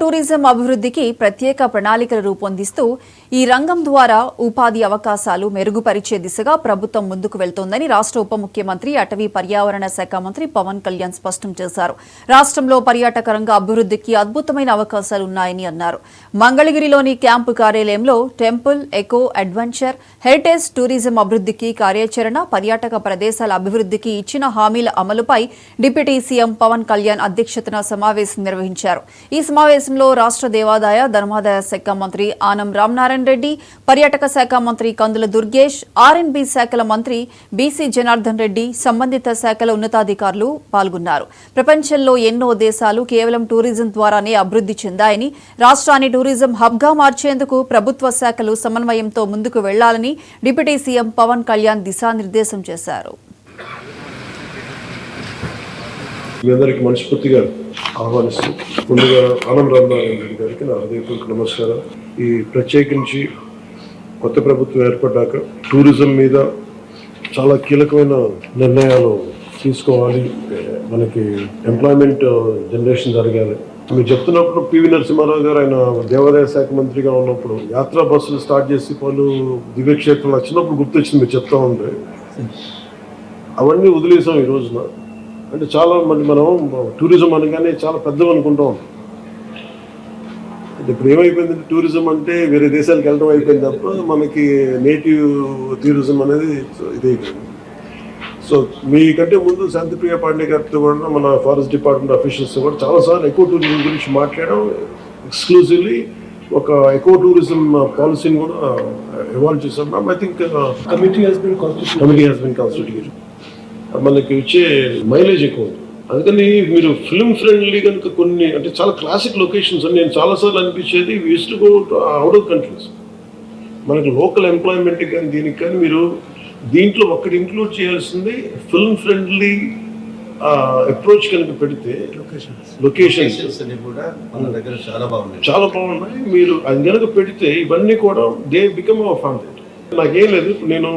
Tourism అభివృద్ధికి ప్రత్యేక ప్రణాళికలు రూపొందిస్తూ ఈ రంగం ద్వారా ఉపాధి అవకాశాలు మెరుగుపరిచే దిశగా ప్రభుత్వం ముందుకు వెళ్తోందని రాష్ట్ర ఉప ముఖ్యమంత్రి అటవీ పర్యావరణ శాఖ మంత్రి పవన్ కళ్యాణ్ స్పష్టం చేశారు. రాష్ట్రంలో పర్యాటక రంగ అభివృద్ధికి అద్భుతమైన అవకాశాలున్నాయని అన్నారు. మంగళగిరిలోని క్యాంపు కార్యాలయంలో temple, eco, adventure, heritage tourism అభివృద్ధికి కార్యాచరణ, పర్యాటక ప్రదేశాల అభివృద్ధికి ఇచ్చిన హామీల అమలుపై డిప్యూటీ సీఎం పవన్ కళ్యాణ్ అధ్యక్షతన సమావేశం నిర్వహించారు. ఈ సమావేశంలో రాష్ట్ర దేవాదాయ ధర్మాదాయ శాఖ మంత్రి ఆనం రామనారాయణ రెడ్డి, పర్యాటక శాఖ మంత్రి కందుల దుర్గేష్, ఆర్ఎండ్బి శాఖల మంత్రి బీసీ జనార్దన్ రెడ్డి, సంబంధిత శాఖల ఉన్నతాధికారులు పాల్గొన్నారు. ప్రపంచంలో ఎన్నో దేశాలు కేవలం టూరిజం ద్వారానే అభివృద్ధి చెందాయని, రాష్ట్రాన్ని టూరిజం హబ్గా మార్చేందుకు ప్రభుత్వ శాఖలు సమన్వయంతో ముందుకు వెళ్లాలని డిప్యూటీ సీఎం పవన్ కళ్యాణ్ దిశానిర్దేశం చేశారు. మీ అందరికి మనస్ఫూర్తిగా ఆహ్వానిస్తూ ముందుగా ఆనం రామనారాయణ రెడ్డి గారికి నా హృదయపూర్వక నమస్కారం. ఈ ప్రత్యేకించి కొత్త ప్రభుత్వం ఏర్పడ్డాక టూరిజం మీద చాలా కీలకమైన నిర్ణయాలు తీసుకోవాలి. మనకి ఎంప్లాయ్మెంట్ జనరేషన్ జరగాలి. మీరు చెప్తున్నప్పుడు పివి నరసింహారావు గారు ఆయన దేవాదాయ శాఖ మంత్రిగా ఉన్నప్పుడు యాత్రా బస్సులు స్టార్ట్ చేసి పలు దివ్యక్షేత్రాలు వచ్చినప్పుడు గుర్తొచ్చింది మీరు చెప్తా ఉంటే. అవన్నీ వదిలేసాం ఈ రోజున. అంటే చాలా మంది మనం టూరిజం అనగానే చాలా పెద్దవి అనుకుంటాం. అంటే ఇప్పుడు ఏమైపోయిందంటే టూరిజం అంటే వేరే దేశాలకు వెళ్ళడం అయిపోయింది తప్ప మనకి నేటివ్ టూరిజం అనేది ఇది అయిపోయింది. సో మీకంటే ముందు శాంతిప్రియ పాండే గారితో కూడా మన ఫారెస్ట్ డిపార్ట్మెంట్ అఫీషియల్స్తో కూడా చాలాసార్లు ఎకో టూరిజం గురించి మాట్లాడడం, ఎక్స్క్లూజివ్లీ ఒక ఎకో టూరిజం పాలసీని కూడా ఇవాల్వ్ చేసాం. I think committee has been constituted. మనకి వచ్చే మైలేజ్ ఎక్కువ. అందుకని మీరు ఫిల్మ్ ఫ్రెండ్లీ కనుక కొన్ని అంటే చాలా క్లాసిక్ లొకేషన్స్ అని నేను చాలాసార్లు అనిపించేది use to go out of countries. మనకి లోకల్ ఎంప్లాయ్మెంట్ కానీ దీనికి కానీ మీరు దీంట్లో ఒక్కటి ఇంక్లూడ్ చేయాల్సింది ఫిల్మ్ ఫ్రెండ్లీ అప్రోచ్ కనుక పెడితే లొకేషన్స్ కూడా మన దగ్గర చాలా బాగున్నాయి. మీరు అది కనుక పెడితే ఇవన్నీ కూడా దే బికమ్ అవర్ ఫౌండేషన్. నాకేం లేదు, నేను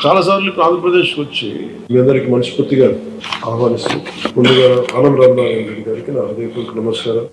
చాలాసార్లు ఇప్పుడు ఆంధ్రప్రదేశ్కి వచ్చి మీ అందరికి మనస్ఫూర్తిగా ఆహ్వానిస్తూ ముందుగా ఆనం రామనారాయణ రెడ్డి గారికి నా హృదయపూర్వక నమస్కారం.